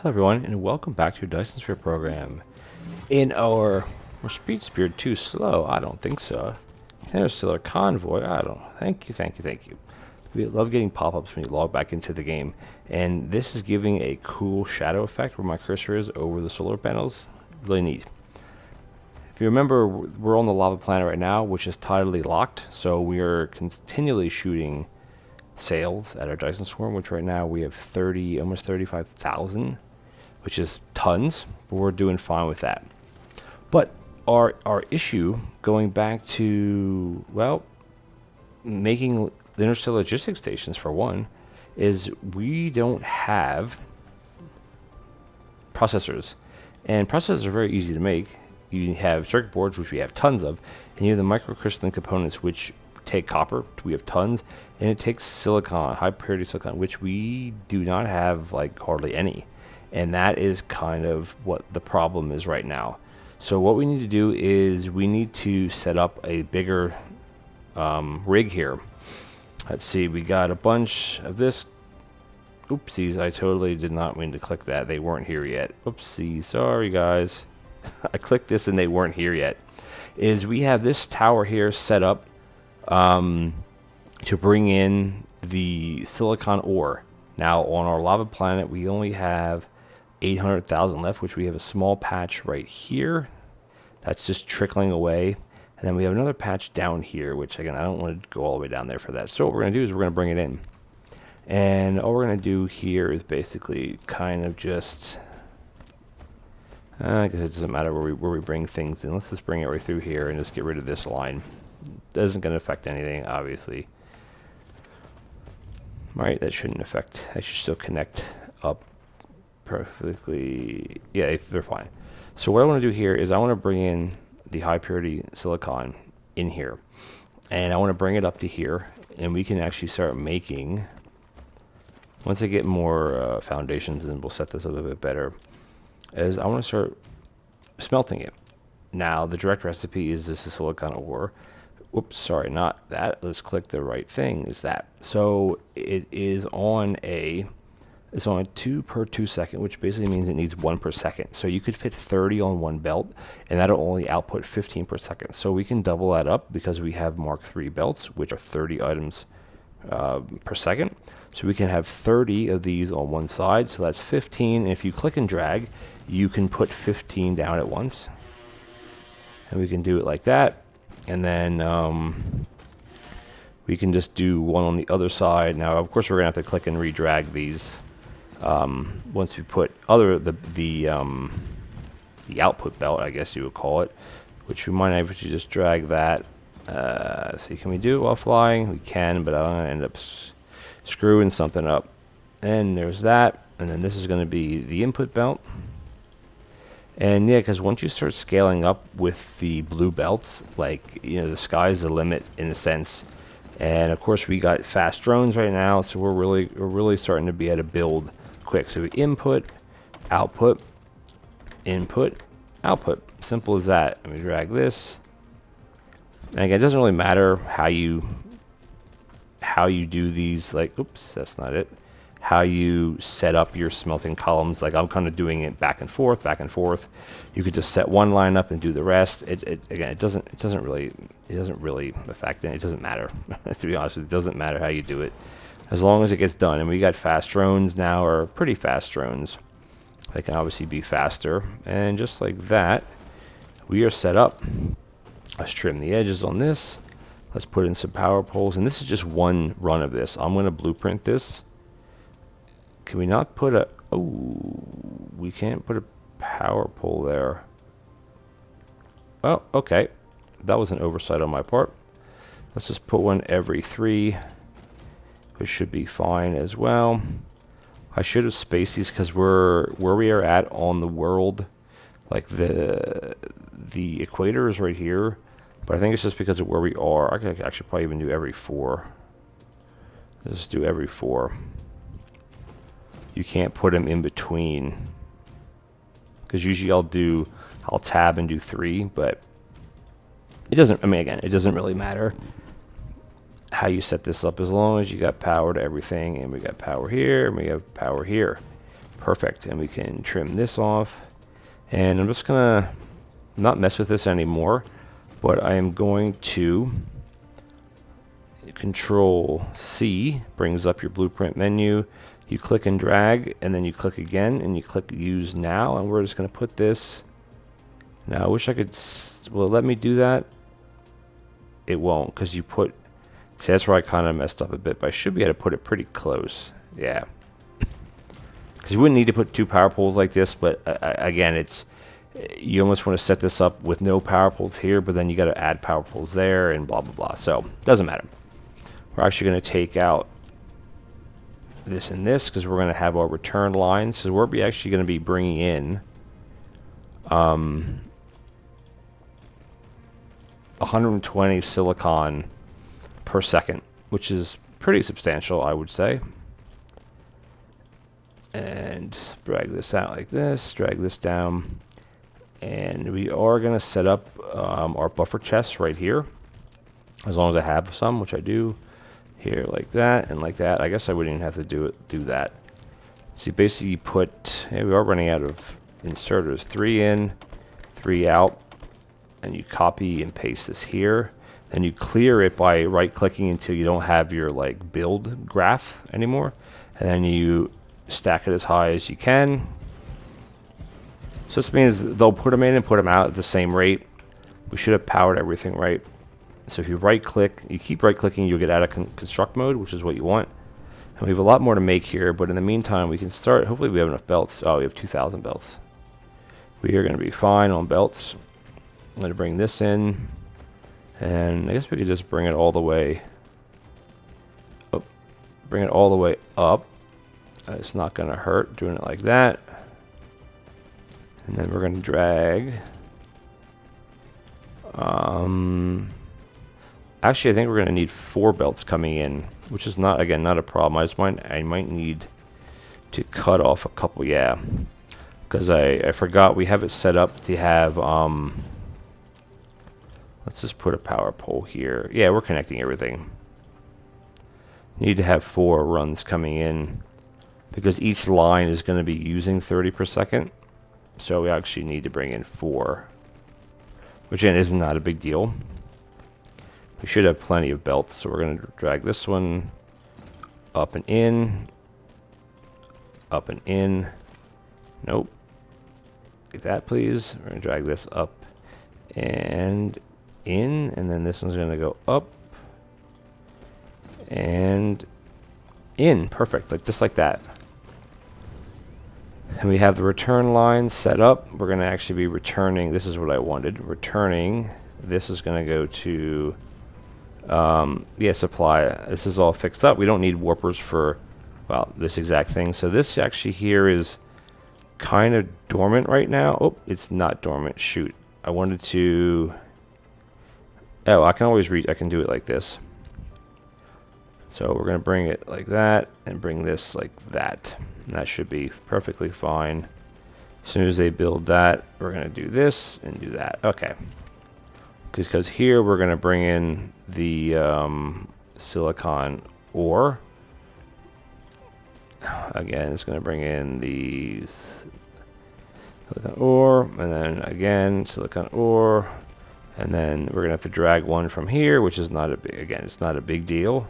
Hello everyone, and welcome back to Dyson Sphere Program. In our speed speed too slow? I don't think so. Interstellar convoy? I don't. Thank you. We love getting pop-ups when you log back into the game, and this is giving a cool shadow effect where my cursor is over the solar panels. Really neat. If you remember, we're on the lava planet right now, which is tidally locked, so we are continually shooting sails at our Dyson swarm, which right now we have almost 35,000. Which is tons, but we're doing fine with that. But our issue, going back to, well, making the interstellar logistics stations for one, is we don't have processors. And processors are very easy to make. You have circuit boards, which we have tons of, and you have the microcrystalline components, which take copper, we have tons, and it takes silicon, high purity silicon, which we do not have like hardly any. And that is kind of what the problem is right now. So what we need to do is we need to set up a bigger rig here. Let's see, we got a bunch of this. Oopsies, I totally did not mean to click that. They weren't here yet. Oopsies, sorry guys. I clicked this and they weren't here yet. Is we have this tower here set up to bring in the silicon ore. Now on our lava planet, we only have 800,000 left, which we have a small patch right here that's just trickling away, and then we have another patch down here, which again I don't want to go all the way down there for that. So what we're going to do is we're going to bring it in, and all we're going to do here is basically kind of just I guess it doesn't matter where we bring things in. Let's just bring it right through here and just get rid of this line. Doesn't going to affect anything, obviously. Right, that shouldn't affect. I should still connect up perfectly. Yeah, they're fine. So what I want to do here is I want to bring in the high purity silicon in here, and I want to bring it up to here, and we can actually start making. Once I get more foundations, and we'll set this up a bit better. As I want to start smelting it. Now the direct recipe is this is silicon ore. Oops, sorry, not that. Let's click the right thing. Is that so? It is on a. It's on a 2 per 2 second, which basically means it needs 1 per second. So you could fit 30 on one belt, and that'll only output 15 per second. So we can double that up because we have Mark III belts, which are 30 items per second. So we can have 30 of these on one side. So that's 15. And if you click and drag, you can put 15 down at once. And we can do it like that. And then we can just do one on the other side. Now, of course, we're going to have to click and re-drag these. Once we put the output belt, I guess you would call it, which we might actually just drag that. See, can we do it while flying? We can, but I'm going to end up screwing something up. And there's that. And then this is going to be the input belt. And yeah, because once you start scaling up with the blue belts, like, you know, the sky's the limit in a sense. And of course, we got fast drones right now, so we're really starting to be able to build quick. So we input, output, input, output. Simple as that. Let me drag this. And again, it doesn't really matter how you do these. Like, oops, that's not it. How you set up your smelting columns. Like I'm kind of doing it back and forth, back and forth. You could just set one line up and do the rest. It doesn't really affect it. It doesn't matter. To be honest, it doesn't matter how you do it, as long as it gets done. And we got fast drones now, or pretty fast drones. They can obviously be faster, and just like that, we are set up. Let's trim the edges on this. Let's put in some power poles, and this is just one run of this. I'm going to blueprint this. Can we not put a... Oh, we can't put a power pole there. Oh, okay. That was an oversight on my part. Let's just put one every 3, which should be fine as well. I should have spaced these because where we are at on the world, like the equator is right here, but I think it's just because of where we are. I could actually probably even do every 4. Let's do every 4. You can't put them in between, because usually I'll tab and do 3, but it doesn't. I mean, again, it doesn't really matter how you set this up, as long as you got power to everything, and we got power here, and we have power here. Perfect. And we can trim this off. And I'm just going to not mess with this anymore, but I am going to Control C, brings up your blueprint menu. You click and drag, and then you click again, and you click Use Now, and we're just going to put this. Now, I wish I could. Will it let me do that? It won't, because you put. See, that's where I kind of messed up a bit, but I should be able to put it pretty close. Yeah. Because you wouldn't need to put 2 power poles like this, but again, it's. You almost want to set this up with no power poles here, but then you got to add power poles there, and blah, blah, blah. So, doesn't matter. We're actually going to take out this and this because we're going to have our return lines. So we're actually going to be bringing in 120 silicon per second, which is pretty substantial, I would say. And drag this out like this, drag this down. And we are going to set up our buffer chests right here, as long as I have some, which I do. Here like that and like that. I guess I wouldn't even have to do that. So you basically put, we are running out of inserters. 3 in, 3 out, and you copy and paste this here. Then you clear it by right-clicking until you don't have your like build graph anymore, and then you stack it as high as you can. So this means they'll put them in and put them out at the same rate. We should have powered everything right. So if you right-click, you keep right-clicking, you'll get out of construct mode, which is what you want. And we have a lot more to make here, but in the meantime, we can start. Hopefully we have enough belts. Oh, we have 2,000 belts. We are going to be fine on belts. I'm going to bring this in, and I guess we could just bring it all the way up. Bring it all the way up. It's not going to hurt doing it like that. And then we're going to drag. Actually, I think we're going to need 4 belts coming in, which is not, again, not a problem. I might need to cut off a couple, yeah. Because I forgot we have it set up to have, let's just put a power pole here. Yeah, we're connecting everything. Need to have 4 runs coming in, because each line is going to be using 30 per second. So we actually need to bring in 4, which again is not a big deal. We should have plenty of belts, so we're going to drag this one up and in, up and in. Nope. Like that, please. We're going to drag this up and in, and then this one's going to go up and in. Perfect, like just like that. And we have the return line set up. We're going to actually be returning. This is what I wanted. Returning. This is going to go to supply. This is all fixed up. We don't need warpers for, well, this exact thing. So this actually here is kind of dormant right now. Oh, it's not dormant. Shoot. I wanted to. Oh, I can always reach. I can do it like this. So we're going to bring it like that and bring this like that. And that should be perfectly fine. As soon as they build that, we're going to do this and do that. Okay. Because here we're going to bring in the silicon ore. Again, it's going to bring in the silicon ore, and then again silicon ore, and then we're going to have to drag one from here, which is not a big, again, it's not a big deal.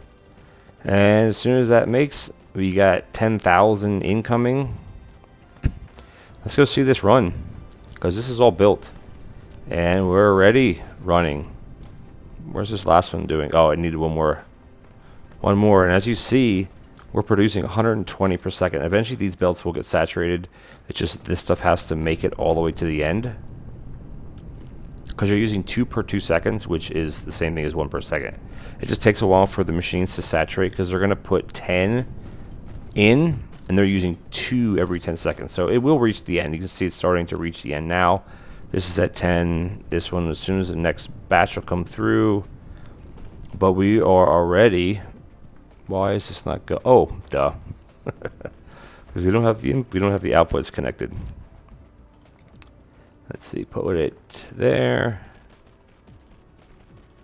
And as soon as that makes, we got 10,000 incoming. Let's go see this run, because this is all built. And we're already running. Where's this last one doing? Oh, I needed one more. One more. And as you see, we're producing 120 per second. Eventually, these belts will get saturated. It's just this stuff has to make it all the way to the end. Because you're using 2 per 2 seconds, which is the same thing as 1 per second. It just takes a while for the machines to saturate, because they're going to put 10 in, and they're using 2 every 10 seconds. So it will reach the end. You can see it's starting to reach the end now. This is at 10. This one, as soon as the next batch will come through. But we are already. Why is this not go? Oh, duh. Because we don't have the outputs connected. Let's see. Put it there.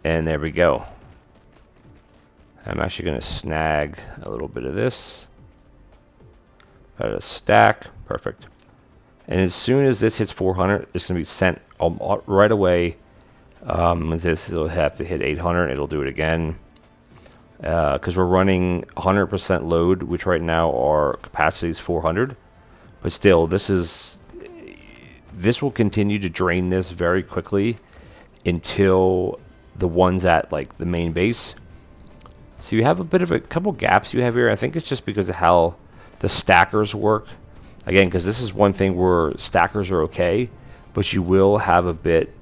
And there we go. I'm actually going to snag a little bit of this. Got a stack. Perfect. And as soon as this hits 400, it's going to be sent right away. This will have to hit 800. It'll do it again. Because we're running 100% load, which right now our capacity is 400. But still, this will continue to drain this very quickly until the ones at like the main base. So you have a bit of a couple gaps you have here. I think it's just because of how the stackers work. Again, because this is one thing where stackers are okay, but you will have a bit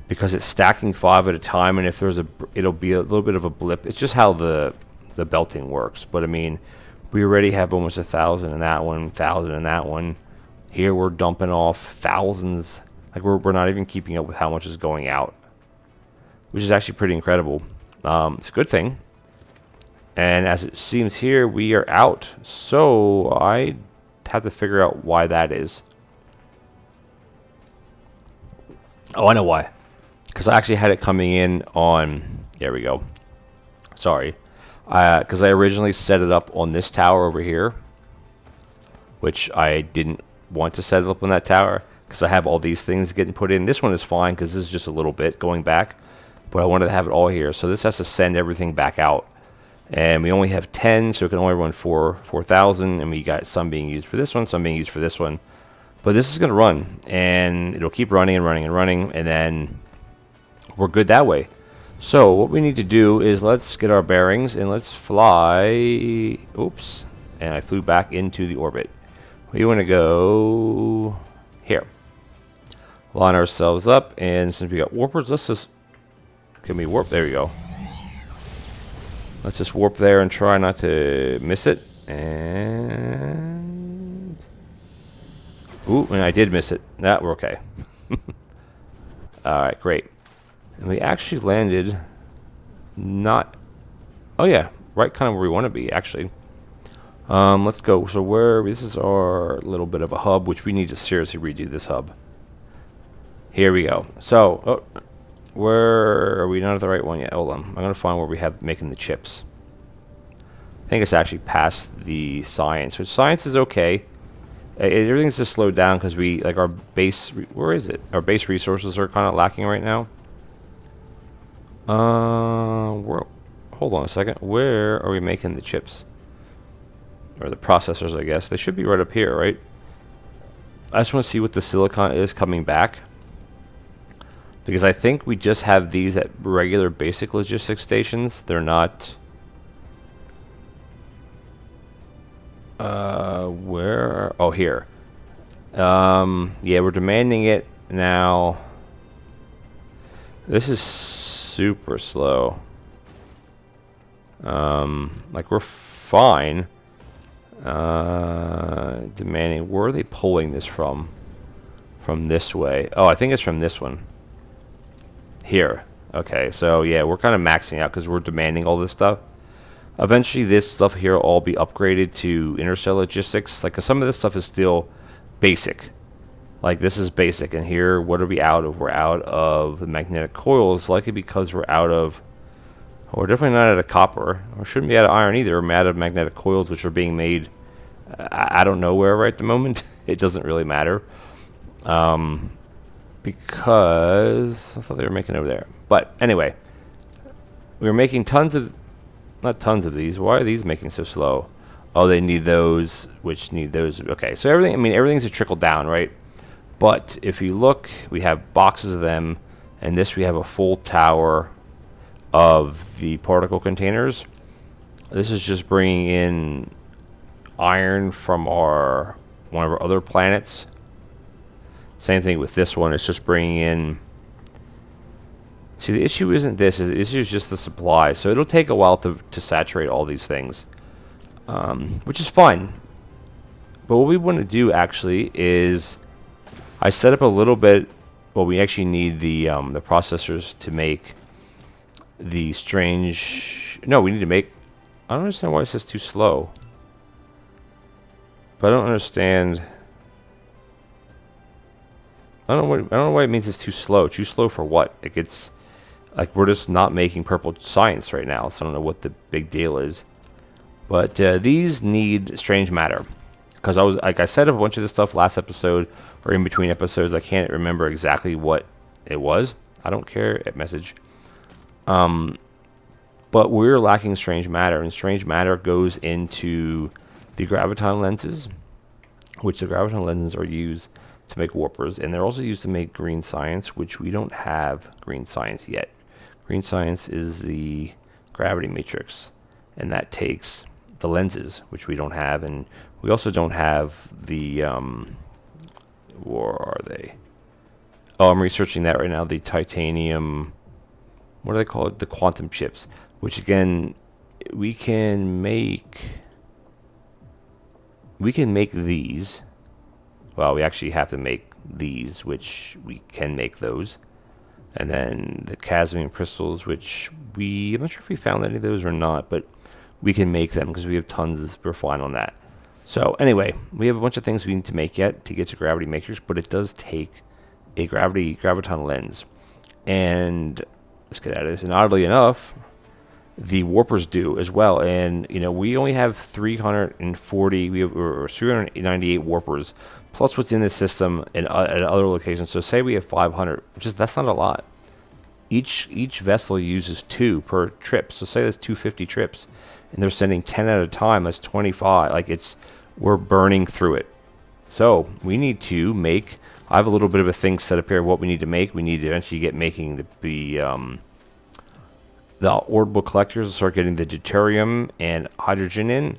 because it's stacking 5 at a time, and if there's it'll be a little bit of a blip. It's just how the belting works. But I mean, we already have almost 1,000 in that one, 1,000 in that one. Here we're dumping off thousands. Like we're not even keeping up with how much is going out, which is actually pretty incredible. It's a good thing. And as it seems here, we are out. So I have to figure out why that is. Oh, I know why. Because I actually had it coming in on... There we go. Sorry. Because I originally set it up on this tower over here, which I didn't want to set it up on that tower because I have all these things getting put in. This one is fine because this is just a little bit going back, but I wanted to have it all here. So this has to send everything back out. And we only have 10, so it can only run 4,000, and we got some being used for this one, some being used for this one. But this is going to run, and it'll keep running and running and running, and then we're good that way. So what we need to do is let's get our bearings, and let's fly. Oops, and I flew back into the orbit. We want to go here. Line ourselves up, and since we got warpers, let's just... Can we warp? There we go. Let's just warp there and try not to miss it. And... Ooh, and I did miss it. That we're okay. Alright, great. And we actually landed not... Oh yeah, right kind of where we want to be, actually. Let's go. So where... This is our little bit of a hub, which we need to seriously redo this hub. Here we go. So... Oh, where are we not at the right one yet? Hold on. I'm going to find where we have making the chips. I think it's actually past the science. So science is okay. Everything's just slowed down because we, like our base, where is it? Our base resources are kind of lacking right now. Hold on a second. Where are we making the chips? Or the processors, I guess. They should be right up here, right? I just want to see what the silicon is coming back. Because I think we just have these at regular basic logistics stations. They're not... where? Oh, here. Yeah, we're demanding it now. This is super slow. Like, we're fine. Demanding... Where are they pulling this from? From this way. Oh, I think it's from this one. Here. Okay, so yeah, we're kind of maxing out because we're demanding all this stuff. Eventually, this stuff here will all be upgraded to interstellar logistics. Like, 'cause some of this stuff is still basic. Like, this is basic. And here, what are we out of? We're out of the magnetic coils, likely because we're out of... Well, we're definitely not out of copper. We shouldn't be out of iron either. We're out of magnetic coils, which are being made... I don't know where right at the moment. It doesn't really matter. Because I thought they were making over there. But anyway, we were making tons of... Not tons of these. Why are these making so slow? Oh, they need those, which need those. Okay, so everything... I mean, everything's a trickle down, right? But if you look, we have boxes of them, and this we have a full tower of the particle containers. This is just bringing in iron from one of our other planets. Same thing with this one. It's just bringing in... See, the issue isn't this. The issue is just the supply. So it'll take a while to saturate all these things, which is fine. But what we want to do, actually, is... I set up a little bit... Well, we actually need the processors to make the strange... No, we need to make... I don't understand why it says too slow. But I don't understand... I don't know why it means it's too slow. Too slow for what? Like, it's like we're just not making purple science right now, so I don't know what the big deal is. But these need strange matter. Because I set up a bunch of this stuff last episode or in between episodes. I can't remember exactly what it was. I don't care at message. But we're lacking strange matter, and strange matter goes into the graviton lenses, which the graviton lenses are used to make warpers, and they're also used to make green science, which we don't have green science yet. Green science is the gravity matrix, and that takes the lenses, which we don't have, and we also don't have the, where are they? Oh, I'm researching that right now, the titanium, what do they call it? The quantum chips, which again, we can make these. Well, we actually have to make these, which we can make those. And then the cadmium crystals, which I'm not sure if we found any of those or not, but we can make them because we have tons. We're fine on that. So anyway, we have a bunch of things we need to make yet to get to gravity matrix, but it does take a graviton lens. And let's get out of this. And oddly enough, the warpers do as well. And we only have 340. Or 398 warpers plus what's in the system and at other locations. So say we have 500, that's not a lot. Each vessel uses 2 per trip. So say that's 250 trips, and they're sending 10 at a time. That's 25. Like we're burning through it. So we need to make. I have a little bit of a thing set up here of what we need to make. We need to eventually get making the orbital collectors and start getting the deuterium and hydrogen in.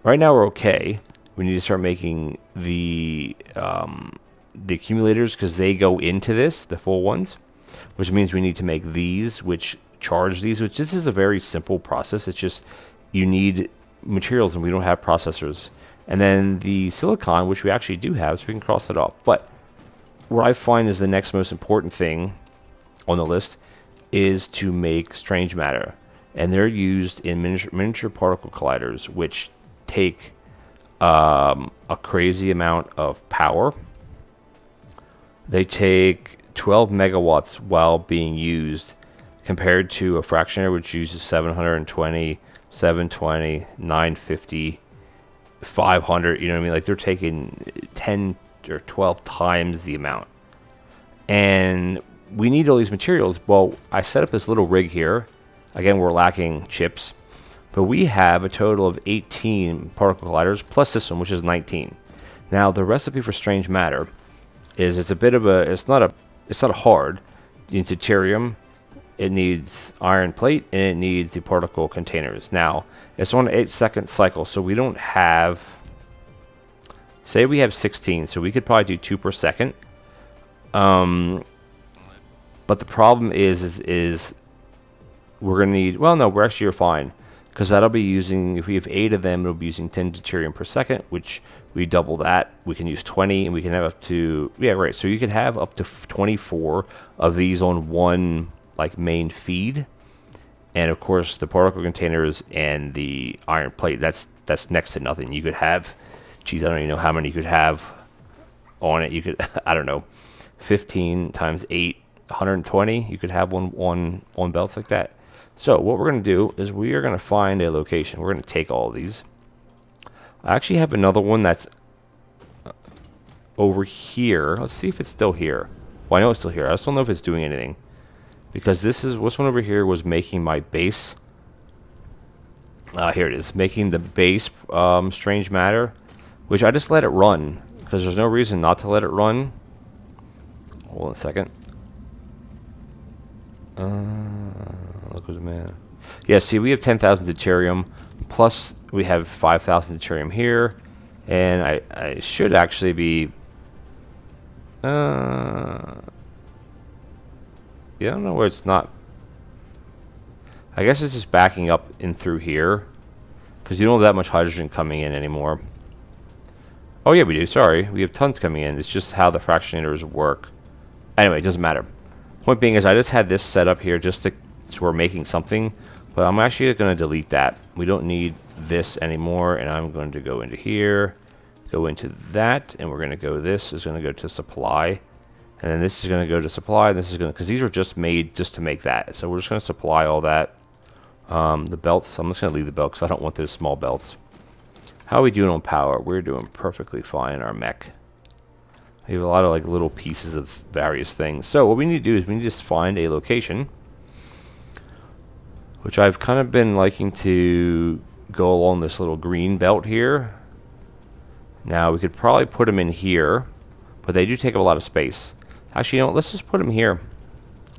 Right now we're okay. We need to start making the accumulators because they go into this, the full ones, which means we need to make these, which charge these, which this is a very simple process. It's just you need materials and we don't have processors. And then the silicon, which we actually do have, so we can cross that off. But what I find is the next most important thing on the list is to make strange matter. And they're used in miniature particle colliders, which take a crazy amount of power. They take 12 megawatts while being used, compared to a fractionator which uses 720, 720, 950, 500. You know what I mean? Like they're taking 10 or 12 times the amount. And we need all these materials. Well, I set up this little rig here. Again, we're lacking chips. But we have a total of 18 particle colliders plus this one, which is 19. Now, the recipe for strange matter is it's not hard. It needs deuterium, it needs iron plate, and it needs the particle containers. Now, it's on an 8-second cycle, so we don't have, say we have 16, so we could probably do 2 per second. But the problem is we're going to need, well, no, we're fine. Because that'll be using, if we have 8 of them, it'll be using 10 deuterium per second, which we double that. We can use 20, and we can have up to, yeah, right. So you can have up to 24 of these on one main feed. And of course, the particle containers and the iron plate, that's next to nothing. You could have, geez, I don't even know how many you could have on it. You could, I don't know, 15 times 8, 120. You could have one on belts like that. So what we're going to do is we are going to find a location. We're going to take all of these. I actually have another one that's over here. Let's see if it's still here. Well, I know it's still here. I just don't know if it's doing anything. Because this one over here was making my base. Here it is. Making the base strange matter. Which I just let it run. Because there's no reason not to let it run. Hold on a second. Look at man. Yeah, see, we have 10,000 deuterium, plus we have 5,000 deuterium here, and I should actually be. Yeah, I don't know where it's not. I guess it's just backing up in through here, because you don't have that much hydrogen coming in anymore. Oh yeah, we do. Sorry, we have tons coming in. It's just how the fractionators work. Anyway, it doesn't matter. Point being is I just had this set up here just so we're making something, but I'm actually going to delete that. We don't need this anymore, and I'm going to go into here, go into that, and we're going to go, this is going to go to supply, and then this is going to go to supply, and this is going to, because these are just made just to make that, so we're just going to supply all that The belts, I'm just going to leave the belt because I don't want those small belts. How are we doing on power? We're doing perfectly fine in our mech. We have a lot of like little pieces of various things. So what we need to do is we need to just find a location, which I've kind of been liking to go along this little green belt here. Now we could probably put them in here, but they do take up a lot of space. Actually, you know what? Let's just put them here.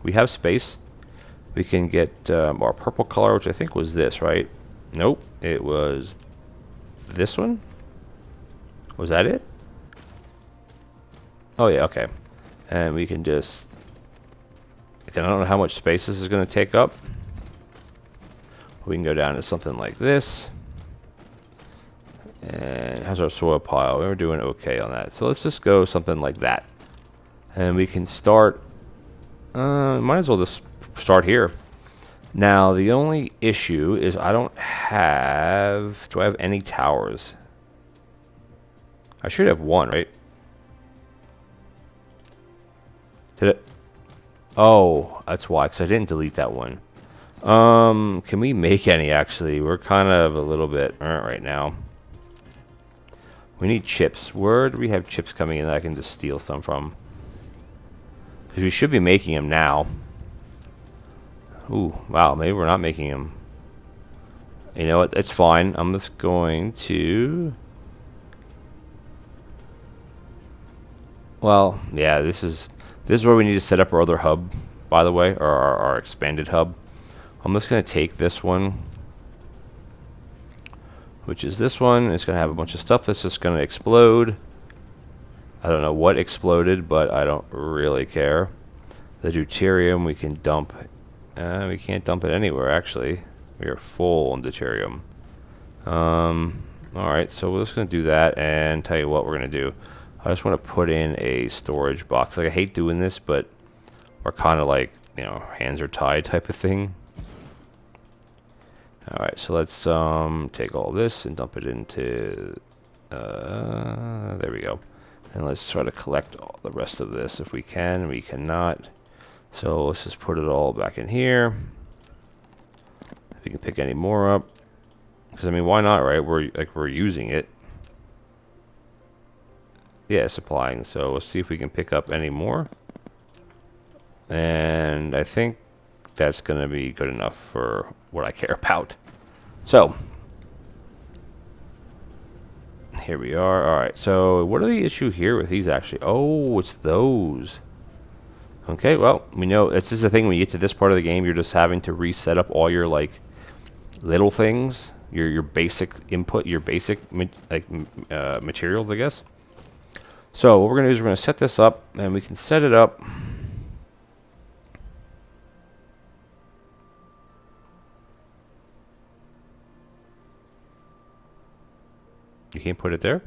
We have space. We can get our purple color, which I think was this, right? Nope, it was this one. Was that it? Oh yeah, okay. And we can just, I don't know how much space this is going to take up. We can go down to something like this. And how's our soil pile? We're doing okay on that. So let's just go something like that. And we can start, might as well just start here. Now, the only issue is I don't have, do I have any towers? I should have one, right? Did it? Oh, that's why, because I didn't delete that one. Can we make any, actually? We're kind of a little bit right now. We need chips. Where do we have chips coming in that I can just steal some from? Because we should be making them now. Ooh, wow, maybe we're not making them. You know what? It's fine. I'm just going to... Well, yeah, this is where we need to set up our other hub, by the way, or our expanded hub. I'm just going to take this one, which is this one. It's going to have a bunch of stuff that's just going to explode. I don't know what exploded, but I don't really care. The deuterium we can dump. We can't dump it anywhere, actually. We are full on deuterium. Alright, so we're just going to do that and tell you what we're going to do. I just want to put in a storage box. Like, I hate doing this, but we're kind of like, you know, hands are tied type of thing. Alright, so let's take all this and dump it into... there we go. And let's try to collect all the rest of this if we can. We cannot. So let's just put it all back in here. If we can pick any more up. Because, I mean, why not, right? We're using it. Yeah, supplying. So let's see if we can pick up any more. And I think that's going to be good enough for what I care about. So, here we are. Alright, so what are the issue here with these actually? Oh, it's those. Okay, well, we know this is the thing when you get to this part of the game, you're just having to reset up all your, like, little things. Your basic input, your basic, materials, I guess. So, what we're going to do is we're going to set this up, and we can set it up. You can't put it there?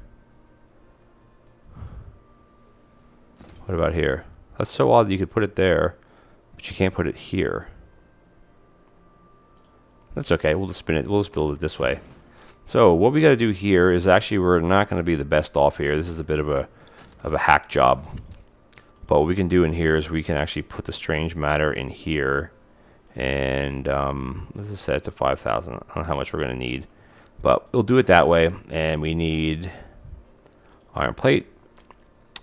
What about here? That's so odd that you could put it there, but you can't put it here. That's okay. We'll just spin it. We'll just build it this way. So what we got to do here is actually we're not going to be the best off here. This is a bit of a hack job. But what we can do in here is we can actually put the strange matter in here, and let's just set it to 5,000. I don't know how much we're going to need, but we'll do it that way. And we need iron plate.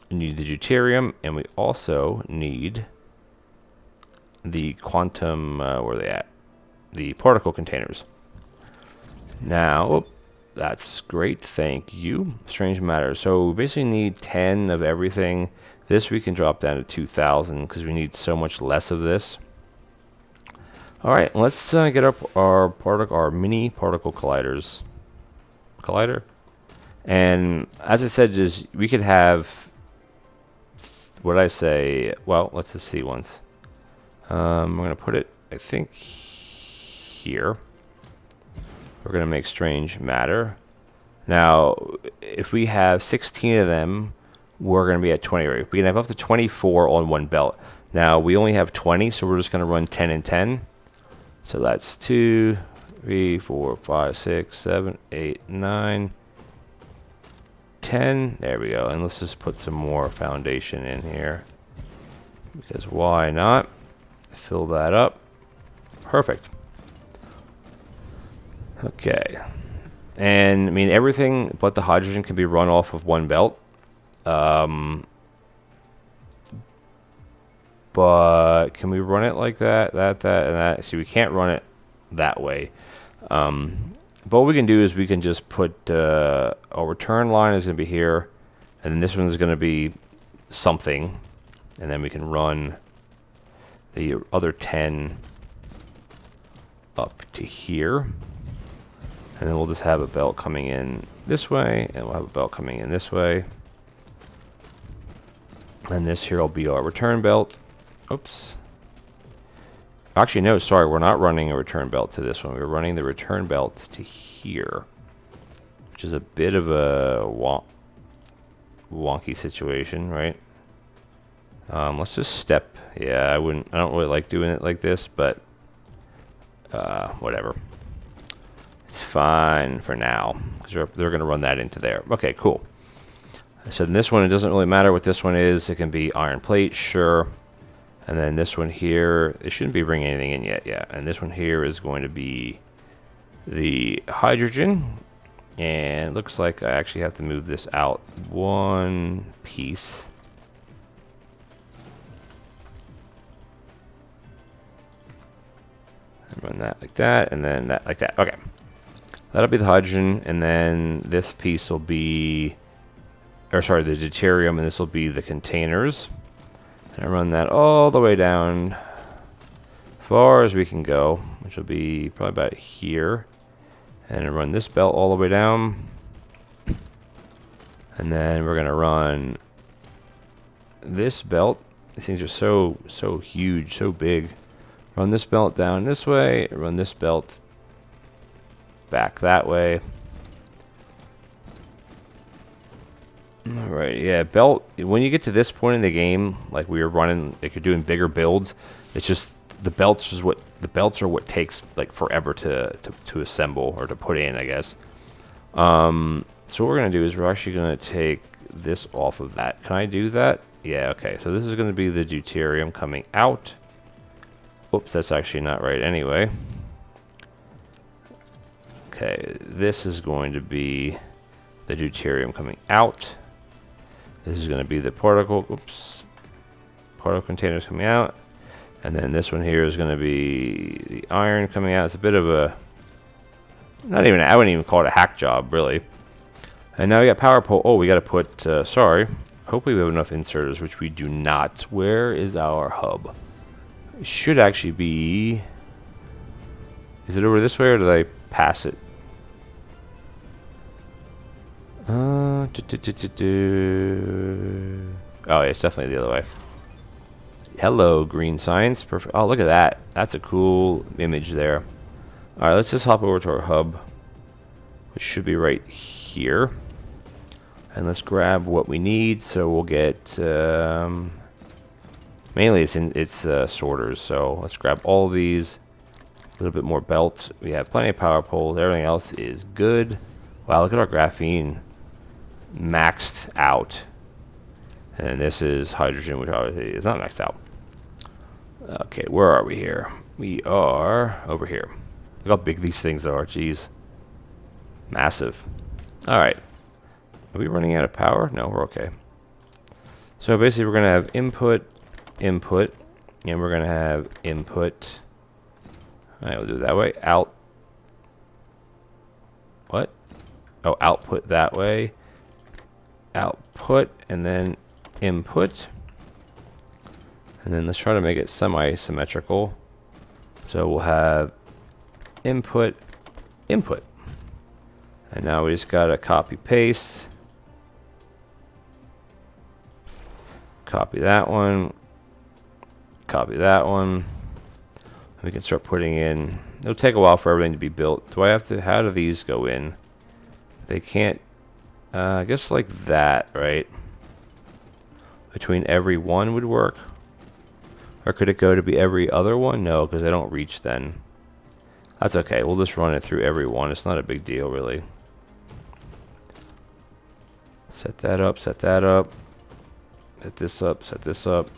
We need the deuterium, and we also need the quantum, where are they at? The particle containers. Now, that's great, thank you. Strange matter. So we basically need 10 of everything. This we can drop down to 2,000 because we need so much less of this. Alright, let's get up our mini particle collider. And as I said, just we could have... What did I say? Well, let's just see once. We're going to put it, I think, here. We're going to make strange matter. Now, if we have 16 of them, we're going to be at 20. Right? We can have up to 24 on one belt. Now, we only have 20, so we're just going to run 10 and 10. So that's 2, 3, 4, 5, 6, 7, 8, 9... 10. There we go. And let's just put some more foundation in here, because why not? Fill that up. Perfect. Okay. And I mean, everything but the hydrogen can be run off of one belt. But can we run it like that, and that? See, we can't run it that way. But what we can do is we can just put our return line is going to be here, and then this one is going to be something, and then we can run the other 10 up to here, and then we'll just have a belt coming in this way, and we'll have a belt coming in this way, and this here will be our return belt. Oops. Actually, no, sorry, we're not running a return belt to this one. We're running the return belt to here, which is a bit of a wonky situation, right? Let's just step. Yeah, I don't really like doing it like this, but whatever. It's fine for now, because they're going to run that into there. Okay, cool. So in this one, it doesn't really matter what this one is. It can be iron plate, sure. And then this one here, it shouldn't be bringing anything in yet, yeah. And this one here is going to be the hydrogen. And it looks like I actually have to move this out one piece. And run that like that, and then that like that. Okay. That'll be the hydrogen, and then this piece will be, or sorry, the deuterium, and this will be the containers. And I run that all the way down, far as we can go, which will be probably about here. And I run this belt all the way down. And then we're gonna run this belt. These things are so huge, so big. Run this belt down this way, run this belt back that way. Alright, yeah, belt, when you get to this point in the game, like we were running, like you're doing bigger builds, it's just, the belts are what takes like forever to assemble, or to put in, I guess. So what we're going to do is we're actually going to take this off of that. Can I do that? Yeah, okay, so this is going to be the deuterium coming out. Oops, that's actually not right anyway. Okay, this is going to be the deuterium coming out. This is going to be the particle containers coming out. And then this one here is going to be the iron coming out. It's a bit of a, I wouldn't even call it a hack job, really. And now we got power pole. Oh, we got to put, sorry. Hopefully we have enough inserters, which we do not. Where is our hub? It should actually be, is it over this way, or did I pass it? Oh, yeah, it's definitely the other way. Hello, green science. Perfect. Oh, look at that. That's a cool image there. All right, let's just hop over to our hub, which should be right here. And let's grab what we need. So we'll get, mainly it's sorters. So let's grab all these. A little bit more belts. We have plenty of power poles. Everything else is good. Wow, look at our graphene. Maxed out. And this is hydrogen, which obviously is not maxed out. Okay, where are we here? We are over here. Look how big these things are. Jeez. Massive. Alright. Are we running out of power? No, we're okay. So basically we're going to have input, input, and we're going to have input. Alright, we'll do it that way. Out. What? Oh, output that way. Output, and then input. And then let's try to make it semi-symmetrical. So we'll have input, input. And now we just gotta copy paste. Copy that one. Copy that one. We can start putting in, it'll take a while for everything to be built. Do I have to, how do these go in? They can't, I guess like that, right? Between every one would work. Or could it go to be every other one? No, because they don't reach then. That's okay. We'll just run it through every one. It's not a big deal, really. Set that up, set that up. Set this up, set this up.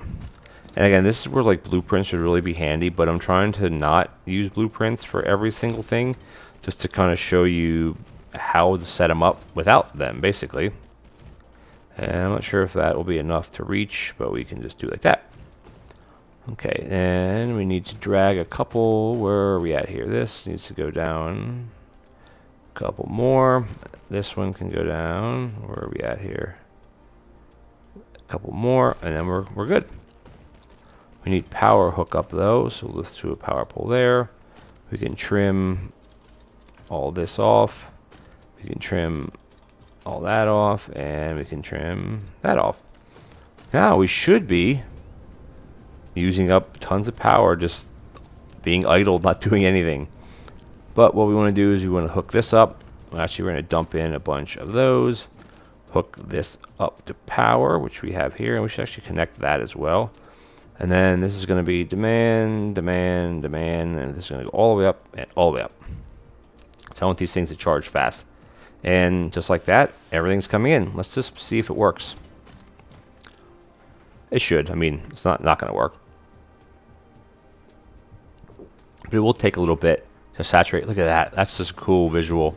And again, this is where like blueprints should really be handy, but I'm trying to not use blueprints for every single thing. just to kind of show you how to set them up without them, basically. And I'm not sure if that will be enough to reach, but we can just do it like that. Okay, and we need to drag a couple. Where are we at here? This needs to go down. A couple more. This one can go down. Where are we at here? A couple more, and then we're good. We need power hookup though, so let's do a power pole there. We can trim all this off. We can trim all that off, and we can trim that off. Now we should be using up tons of power, just being idle, not doing anything. But what we want to do is we want to hook this up. Actually, we're going to dump in a bunch of those. Hook this up to power, which we have here, and we should actually connect that as well. And then this is going to be demand, demand, demand, and this is going to go all the way up and all the way up. So I want these things to charge fast. And just like that, everything's coming in. Let's just see if it works. It should. I mean, it's not going to work. But it will take a little bit to saturate. Look at that. That's just a cool visual.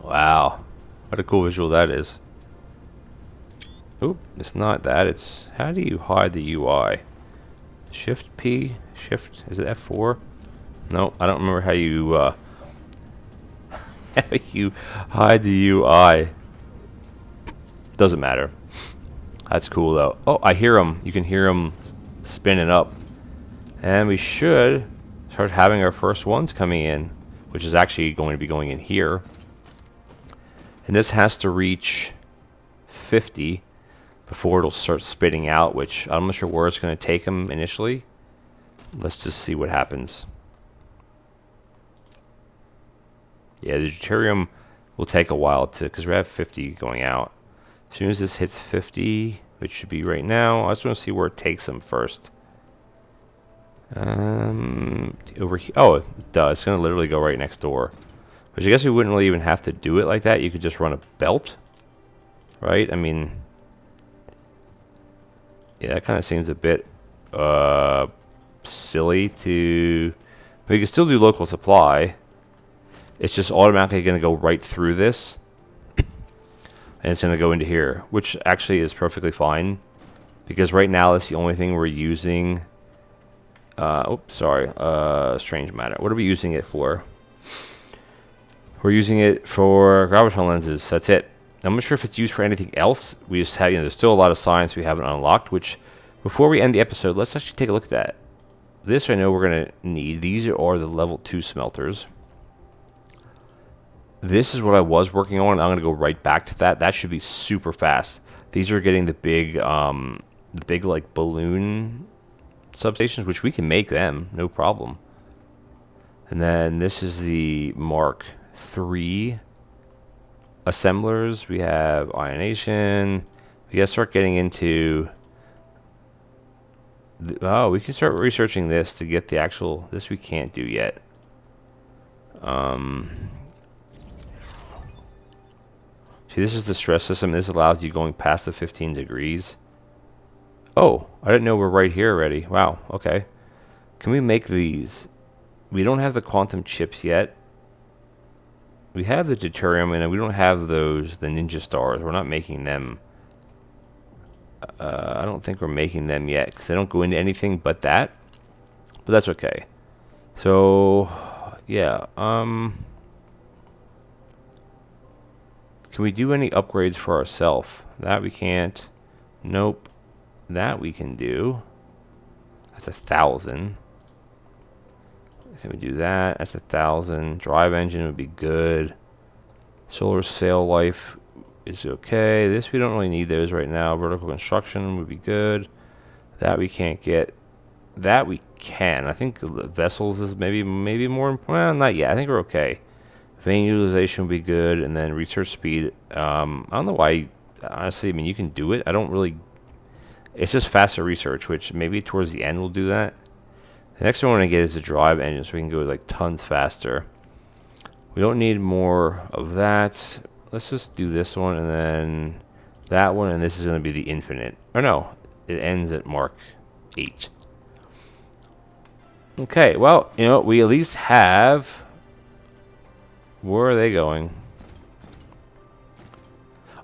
Wow. What a cool visual that is. Oop, it's not that. It's, how do you hide the UI? Shift P? Shift, is it F4? No, I don't remember how you, how you hide the UI. Doesn't matter. That's cool though. Oh, I hear them. You can hear them spinning up. And we should start having our first ones coming in, which is actually going to be going in here. And this has to reach 50 before it'll start spitting out, which I'm not sure where it's going to take them initially. Let's just see what happens. Yeah, the deuterium will take a while to, because we have 50 going out. As soon as this hits 50, which should be right now, I just want to see where it takes them first. Over here. Oh, it does. It's going to literally go right next door. Which I guess we wouldn't really even have to do it like that. You could just run a belt. Right? I mean, yeah, that kind of seems a bit silly to... We can still do local supply. It's just automatically going to go right through this. And it's going to go into here. Which actually is perfectly fine. Because right now that's the only thing we're using... strange matter. What are we using it for? We're using it for graviton lenses. That's it. I'm not sure if it's used for anything else. We just have, there's still a lot of science we haven't unlocked, which, before we end the episode, let's actually take a look at that. This I know we're going to need. These are the level 2 smelters. This is what I was working on. I'm going to go right back to that. That should be super fast. These are getting the big like balloon substations, which we can make them, no problem. And then this is the Mark III assemblers. We have ionation. We gotta start getting into we can start researching this to get the actual, this we can't do yet. See, this is the stress system. This allows you going past the 15 degrees. Oh, I didn't know we're right here already. Wow, okay. Can we make these? We don't have the quantum chips yet. We have the deuterium, and we don't have those, the ninja stars. We're not making them. I don't think we're making them yet, because they don't go into anything but that. But that's okay. So, yeah. Can we do any upgrades for ourselves? That we can't. Nope. That we can do. That's 1,000. Can we do that? That's 1,000. Drive engine would be good. Solar sail life is okay. This we don't really need those right now. Vertical construction would be good. That we can't get. That we can. I think vessels is maybe more important. Well, not yet. I think we're okay. Vein utilization would be good, and then research speed. I don't know why. Honestly, I mean, you can do it. I don't really. It's just faster research, which maybe towards the end we'll do that. The next one I want to get is a drive engine, so we can go like tons faster. We don't need more of that. Let's just do this one, and then that one, and this is going to be the infinite. Or no, it ends at Mark 8. Okay, well, we at least have Where are they going?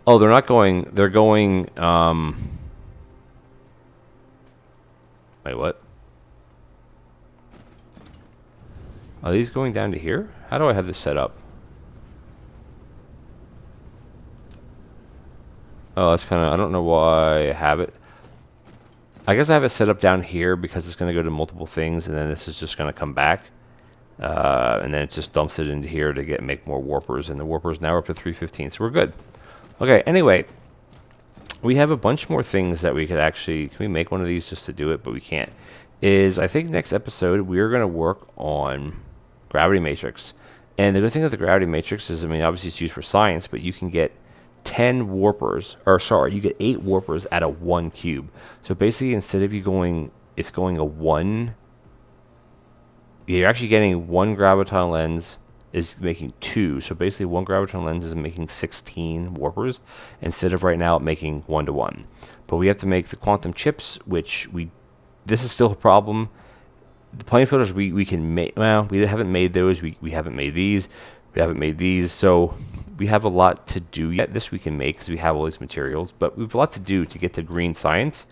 Oh, they're not going. They're going. Wait, what? Are these going down to here? How do I have this set up? Oh, that's kind of. I don't know why I have it. I guess I have it set up down here because it's going to go to multiple things, and then this is just going to come back. And then it just dumps it into here to make more warpers, and the warpers now are up to 315, so we're good. Okay, anyway, we have a bunch more things that we could actually... Can we make one of these just to do it? But we can't. I think next episode, we're going to work on gravity matrix. And the good thing with the gravity matrix is, I mean, obviously it's used for science, but you can get 10 warpers, or sorry, you get 8 warpers out of 1 cube. So basically, instead of it's going a 1... You're actually getting 1 graviton lens is making 2. So basically 1 graviton lens is making 16 warpers instead of right now making 1 to 1. But we have to make the quantum chips, which this is still a problem. The plane filters we can make, well, we haven't made those. We haven't made these. We haven't made these. So we have a lot to do yet. This we can make because we have all these materials. But we have a lot to do to get to green science.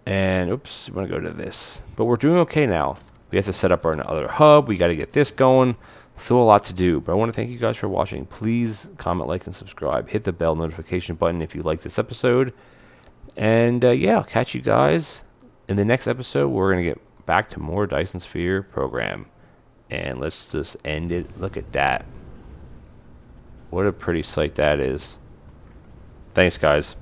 And oops, I'm going to go to this. But we're doing okay now. We have to set up our other hub. We got to get this going. Still a lot to do. But I want to thank you guys for watching. Please comment, like, and subscribe. Hit the bell notification button if you like this episode. And yeah, I'll catch you guys in the next episode. We're going to get back to more Dyson Sphere Program. And let's just end it. Look at that. What a pretty sight that is. Thanks, guys.